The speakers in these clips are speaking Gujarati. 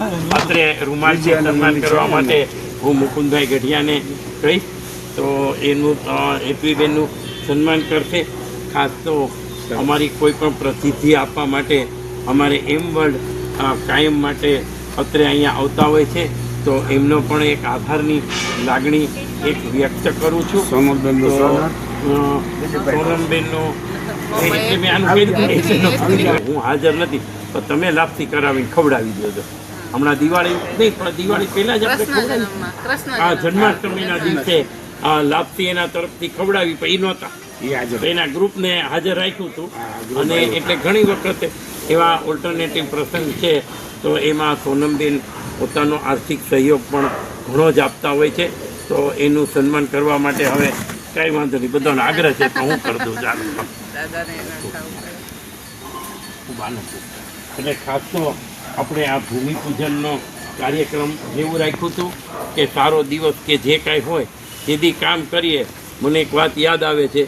અત્રે રૂમાલથી સન્માન કરવા માટે હું મુકુંદભાઈ ગઢિયાને કહીશ તો એનું હેતવીબેનનું સન્માન કરશે. ખાસ તો અમારી કોઈ પણ પ્રસિદ્ધિ આપવા માટે અમારે એમ વર્લ્ડ કાયમ માટે અત્રે અહીંયા આવતા હોય છે તો એમનો પણ એક આભારની લાગણી એક વ્યક્ત કરું છું. સોનલબેનનો હું હાજર નથી તો તમે લાપસી કરાવીને ખવડાવી દો. હમણાં દિવાળી નહીં પણ દિવાળી પહેલા જ આપણે જન્માષ્ટમીના દિવસે લાપસી એના તરફથી ખવડાવી પણ એ નહોતા, એના ગ્રુપને હાજર રાખ્યું હતું. અને એટલે ઘણી વખત એવા ઓલ્ટરનેટિવ પ્રસંગ છે તો એમાં સોનમબેન પોતાનો આર્થિક સહયોગ પણ ઘણો જ આપતા હોય છે. તો એનું સન્માન કરવા માટે હવે કાંઈ વાંધો નહીં, બધાનો આગ્રહ છે તો હું કરી દઉં. ખૂબ આનંદ. એટલે ખાસ તો આપણે આ ભૂમિપૂજનનો કાર્યક્રમ એવું રાખ્યું હતું કે સારો દિવસ કે જે કાંઈ હોય જેથી કામ કરીએ. મને એક વાત યાદ આવે છે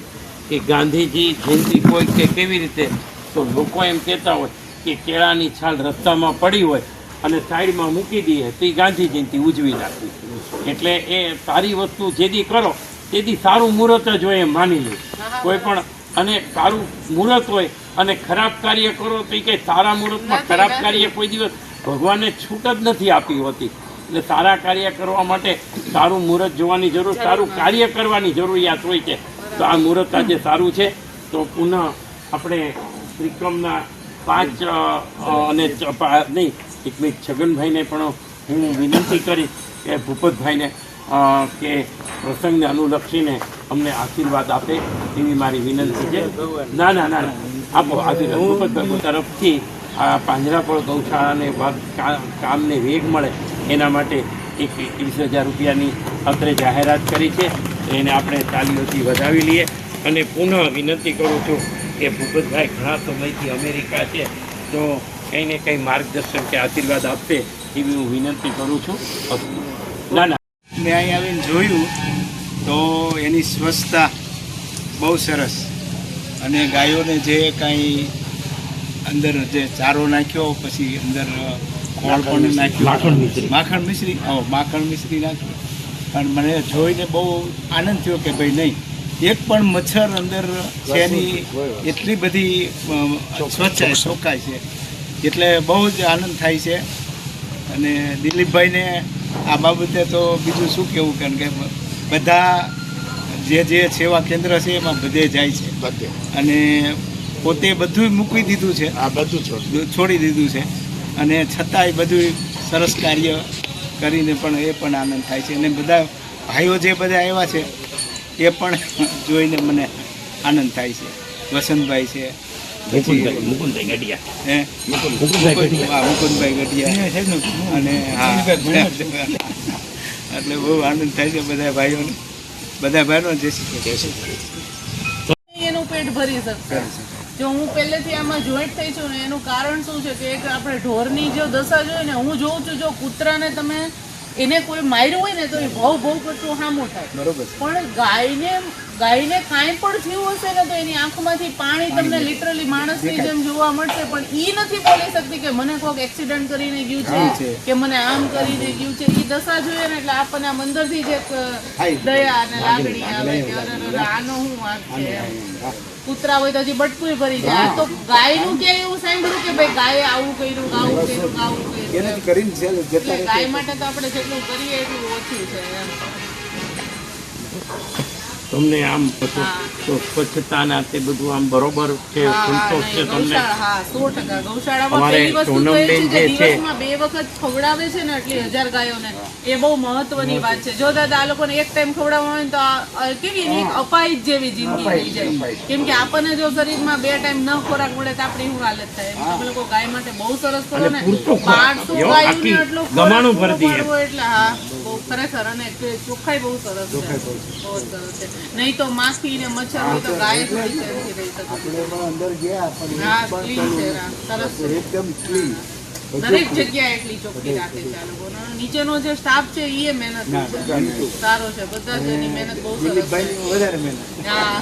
કે ગાંધીજી જયંતિ હોય કે કેવી રીતે તો લોકો એમ કહેતા હોય કે કેળાની છાલ રસ્તામાં પડી હોય અને સાઈડમાં મૂકી દઈએ તો એ ગાંધી જયંતિ ઉજવી નાખવી. એટલે એ સારી વસ્તુ જેથી કરો તેથી સારું મુહૂર્ત જ હોય એમ માની લે કોઈ પણ. અને સારું મુહૂર્ત હોય અને ખરાબ કાર્ય કરો તો એ કંઈ સારા મુહૂર્તમાં ખરાબ કાર્ય કોઈ દિવસ ભગવાને છૂટ જ નથી આપી હોતી. એટલે સારા કાર્ય કરવા માટે સારું મુહૂર્ત જોવાની જરૂર, સારું કાર્ય કરવાની જરૂરિયાત હોય છે. તો આ મુહૂર્ત આજે સારું છે તો પુનઃ આપણે ત્રિક્રમના 5 અને નહીં એક મિનિટ છગનભાઈને પણ હું વિનંતી કરીશ કે ભૂપતભાઈને કે પ્રસંગને અનુલક્ષીને અમને આશીર્વાદ આપે એવી મારી વિનંતી છે. ના ના ના આપો આશીર્વાદ ભૂપતભાઈ તરફથી આ પાંજરાપોળ ગૌશાળાને કામને વેગ મળે એના માટે એક 21,000 રૂપિયાની અત્રે જાહેરાત કરી છે. એને આપણે તાલીઓથી વધાવી લઈએ. અને પુનઃ વિનંતી કરું છું કે ભૂપતભાઈ ઘણા સમયથી અમેરિકા છે તો કંઈ ને કંઈ માર્ગદર્શન કે આશીર્વાદ આપશે એવી હું વિનંતી કરું છું. ના ના મેં અહીં આવીને જોયું તો એની સ્વચ્છતા બહુ સરસ. અને ગાયોને જે કાંઈ અંદર જે ચારો નાખ્યો પછી અંદર ખોળ પણ નાખ્યું, માખણ મિશ્રી નાખ્યું. પણ મને જોઈને બહુ આનંદ થયો કે ભાઈ નહીં એક પણ મચ્છર અંદર છે એની એટલી બધી સ્વચ્છ ચોખ્ખાઈ છે એટલે બહુ જ આનંદ થાય છે. અને દિલીપભાઈને આ બાબતે તો બીજું શું કહેવું, કારણ કે બધા જે સેવા કેન્દ્ર છે એમાં બધે જાય છે અને પોતે બધું મૂકી દીધું છે, આ બધું છોડી દીધું છે. અને છતાંય બધું સરસ કાર્ય કરીને પણ એ પણ આનંદ થાય છે. અને બધા ભાઈઓ જે બધા આવ્યા છે એ પણ જોઈને મને આનંદ થાય છે. વસંતભાઈ છે, મુકુંદભાઈ ગઢિયા મુકુંદભાઈ ગઢિયા અને હા એટલે બહુ આનંદ થાય છે બધા ભાઈઓને. જય શ્રી કૃષ્ણ. એનું પેટ ભરી શકશે જો હું પહેલેથી આમાં જોઈન્ટ થઈ છું ને. એનું કારણ શું છે કે એક આપણે ઢોરની જો દશા જોઈએ ને, હું જોઉં છું જો કૂતરાને તમે એને કોઈ માર્યું હોય ને તો એ ભવ કરતું સામું થાય. બરોબર. પણ ગાયને કાંઈ પણ થયું હશે ને તો એની આંખમાંથી પાણી તમને લિટરલી માણસની જેમ જોવા મળશે. પણ એ નથી બોલી શકતી કે મને કોઈક એક્સિડન્ટ કરીને ગયું છે કે મને આમ કરીને ગયું છે. એ દશા જોઈએ ને એટલે આપણને આમ અંદરથી જ એક દયા અને લાગણી આવે કે આનો શું વાત છે. કૂતરા હોય તો હજી બટકું ભરી જાય. આ તો ગાયનું ક્યાંય એવું સાંભળ્યું કે ભાઈ ગાયે આવું કર્યું. ગાય માટે તો આપણે જેટલું કરીએ એટલું ઓછું છે. તમને આમ તો સ્વચ્છતાના તે બધું આમ બરોબર છે, સંતોષ છે તમને? હા 100% ગૌશાળામાં પહેલી વસ્તુ તો એ છે કે દિવસમાં 2 વખત ખવડાવે છે ને એટલી 1000 ગાયોને. એ બહુ મહત્વની વાત છે. જો દાદા આ લોકોને એક ટાઈમ ખવડાવવા હોય તો કેવી એક અપાહિત જેવી જિંદગી થઈ જાય. કેમ કે આપણને જો શરીરમાં 2 ટાઈમ ન ખોરાક મળે તો આપણી શું હાલત થાય. તમે લોકો ગાય માટે બહુ સરસ કરો ને. 1200 ગાયોને એટલું ગમાણું ભરતી એટલે હા બહુ ખરેખર. અને ચોખ્ખાઈ બહુ સરસ છે, બહુ સરસ છે. નહીં તો માખી ને મચ્છર હોય તો ગાય થોડી સેફથી રહી શકે. અંદર ગયા હા ક્લીન છે, સરસ છે એકદમ ક્લીન. દરેક જગ્યાએ એટલી ચોખ્ખી રાખે છે આ લોકો. નીચેનો જે સ્ટાફ છે એ મહેનત સારો છે. બધા જ એની મહેનત બહુ સરસ છે. વધારે મહેનત. હા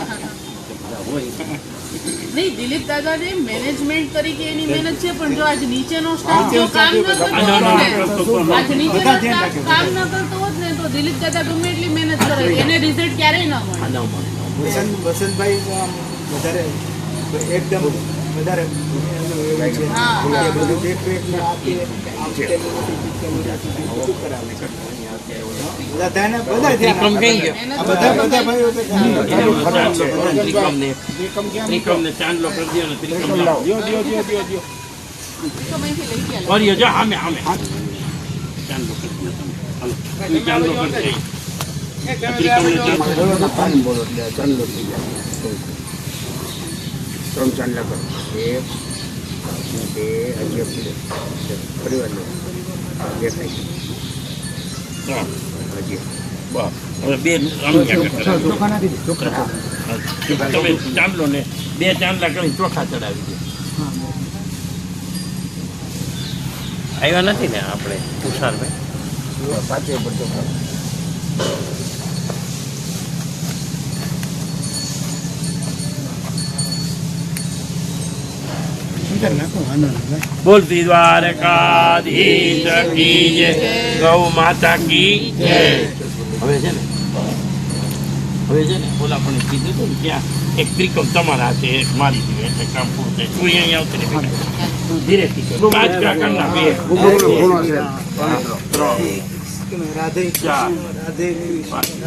નહીં, દિલીપ દાદાને મેનેજમેન્ટ તરીકે એની મહેનત છે, પણ જો આજ નીચેનો સ્ટાફ જો કામ ન કરતો હોત ને, આજ નીચેનો સ્ટાફ કામ ન કરતો હોત ને તો દિલીપ દાદા ગમે એટલી મહેનત કરે એને રિઝલ્ટ ક્યારેય ન મળે. વસંતભાઈ આમ વધારે એકદમ વધારે એનું એવું છે હા, હા. કે બધું દેખરેખમાં આપીએ, આમ તેમ બધું કરાવે. બધા ધ્યાન- બધા ધ્યાન ત્રિકમ કઈ આપે. ગયો? આ બધા ભાઈઓ તો ધ્યાન આપે. ત્રિકમને ચાંદલો કરી દો ને ત્રિકમ લાવો. તો અહીંથી લઈ ગયા. કર્યો જો આમે ચાંદલો કરી દો તમે. હાલો, તમે ચાંદલો કરી દો. ત્રિકમને ચાંદલો. બોલો એટલે ચાંદલો થઈ જાય. 3 ચાંદલા કરો. 1 2 હજી પરિવાર દેખાય હજી બસ હવે બે તમે ચાંદલો ને 2 ચાંદલા કરી ચોખા ચડાવી દો. આવ્યા નથી ને આપણે તુષારભાઈ? પાછો પડતો બોલતી દ્વારકાધીશ કી જય, ગૌ માતા કી જય. હવે છે ને ઓલા પણ કીધું હતું ને ત્યાં એક ત્રિકોમ તમારા છે, એક મારી છે, એટલે કામ પૂરું થાય. તું અહીંયા આવતી ને બેટા. તું ધીરેથી કર. 5 કાકરના 2 રાધે ચાર. રાધે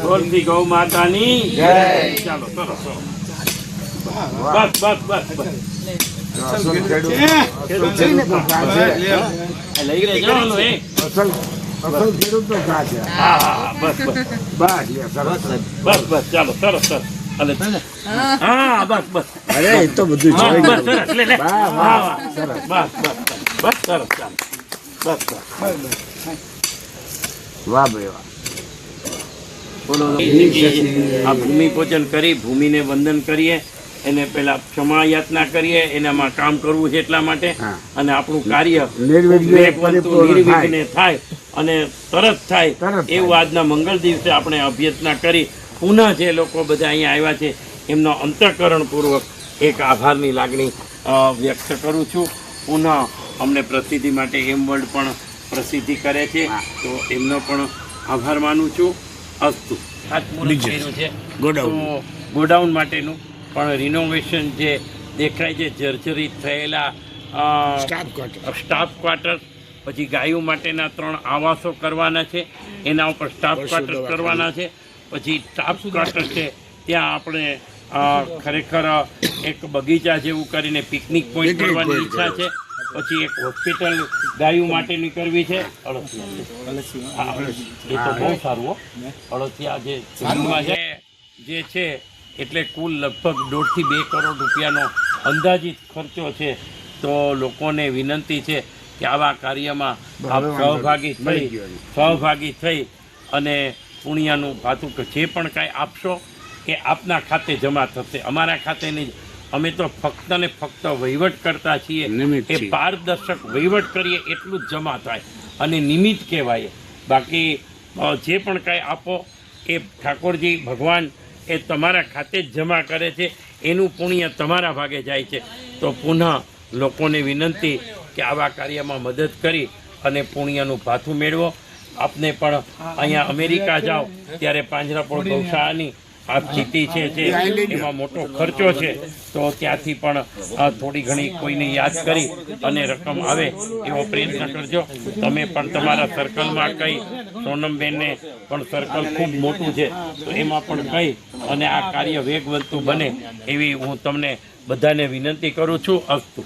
બોલતી ગૌ માતાની જય. ચાલો સરસ સરસ. બસ લઈ લેજો ઓલો, એ. અસલ ખેડૂત તો ઘા છે. હા બસ ચાલો સરસ સરસ. હાલે તને? હા બસ અરે એ તો બધું હા, જોઈ બસ લીધું. સરસ લે લે. વાહ, હા વાહ, સરસ બસ સરસ ચાલો બસ. વાહ ભાઈ વાહ. બોલો આ ભૂમિ પૂજન કરી ભૂમિને વંદન કરીએ, એને પેલા ક્ષમા યાચના કરીએ, એનામાં કામ કરવું છે એટલા માટે, હા. અને આપણું કાર્ય નિર્વિઘ્ને વેગવંતુ, પરિપૂર્ણ નિર્વિઘ્ને થાય અને તરત થાય તરત એવું થાય. આજના મંગળ દિવસે આપણે અભ્યર્થના કરી પુનઃ જે લોકો બધા અહીંયા આવ્યા છે એમનો અંતઃકરણપૂર્વક એક આભારની લાગણી વ્યક્ત કરું છું. પુનઃ અમને પ્રસિદ્ધિ માટે એમ વર્લ્ડ પણ પ્રસિદ્ધિ કરે છે, તો એમનો પણ આભાર માનું છું. અસ્તુ. ખાતમુહૂર્ત કર્યું છે ગોડાઉન. તો ગોડાઉન માટેનું પણ રિનોવેશન જે દેખાય છે, જર્જરિત થયેલા સ્ટાફ ક્વાર્ટર, પછી ગાયો માટેના 3 આવાસો કરવાના છે, એના ઉપર સ્ટાફ ક્વાર્ટર કરવાના છે. પછી સ્ટાફ ક્વાર્ટર છે ત્યાં આપણે ખરેખર એક બગીચા જેવું કરીને પિકનિક પોઈન્ટ કરવાની ઈચ્છા છે. પછી એક હોસ્પિટલ ગાયો માટેની કરવી છે. અળસિયા એ તો બહુ સારું હો. અળસિયા જે છે એટલે કુલ લગભગ 1.5 થી 2 કરોડ રૂપિયાનો અંદાજિત ખર્ચો છે. તો લોકોને વિનંતી છે કે આવા કાર્યમાં આપ સહભાગી થઈ અને પુણ્યનું ભાથું કે જે પણ કાંઈ આપશો એ આપના ખાતે જમા થશે, અમારા ખાતે નહીં. અમે તો ફક્ત ને ફક્ત વહીવટ કરતા છીએ, એ પારદર્શક વહીવટ કરીએ એટલું જ જમા થાય અને નિમિત્ત કહેવાય. બાકી જે પણ કાંઈ આપો એ ઠાકોરજી ભગવાન એ તમારા ખાતે જ જમા કરે છે, એનું પુણ્ય તમારા ભાગે જાય છે. તો પુનઃ લોકોને વિનંતી કે આવા કાર્યમાં મદદ કરી અને પુણ્યનું ભાથું મેળવો. આપને પણ અહીંયા અમેરિકા જાઓ ત્યારે પાંજરાપોળ ગૌશાળાની આ સ્થિતિ છે જે એમાં મોટો ખર્ચો છે, તો ત્યાંથી પણ થોડી ઘણી કોઈને યાદ કરી અને રકમ આવે એવો પ્રયત્ન કરજો. તમે પણ તમારા સર્કલમાં કહી, સોનમબેનને પણ સર્કલ ખૂબ મોટું છે, તો એમાં પણ કહી અને આ કાર્ય વેગવંતુ બને એવી હું તમને બધાને વિનંતી કરું છું. અસ્તુ.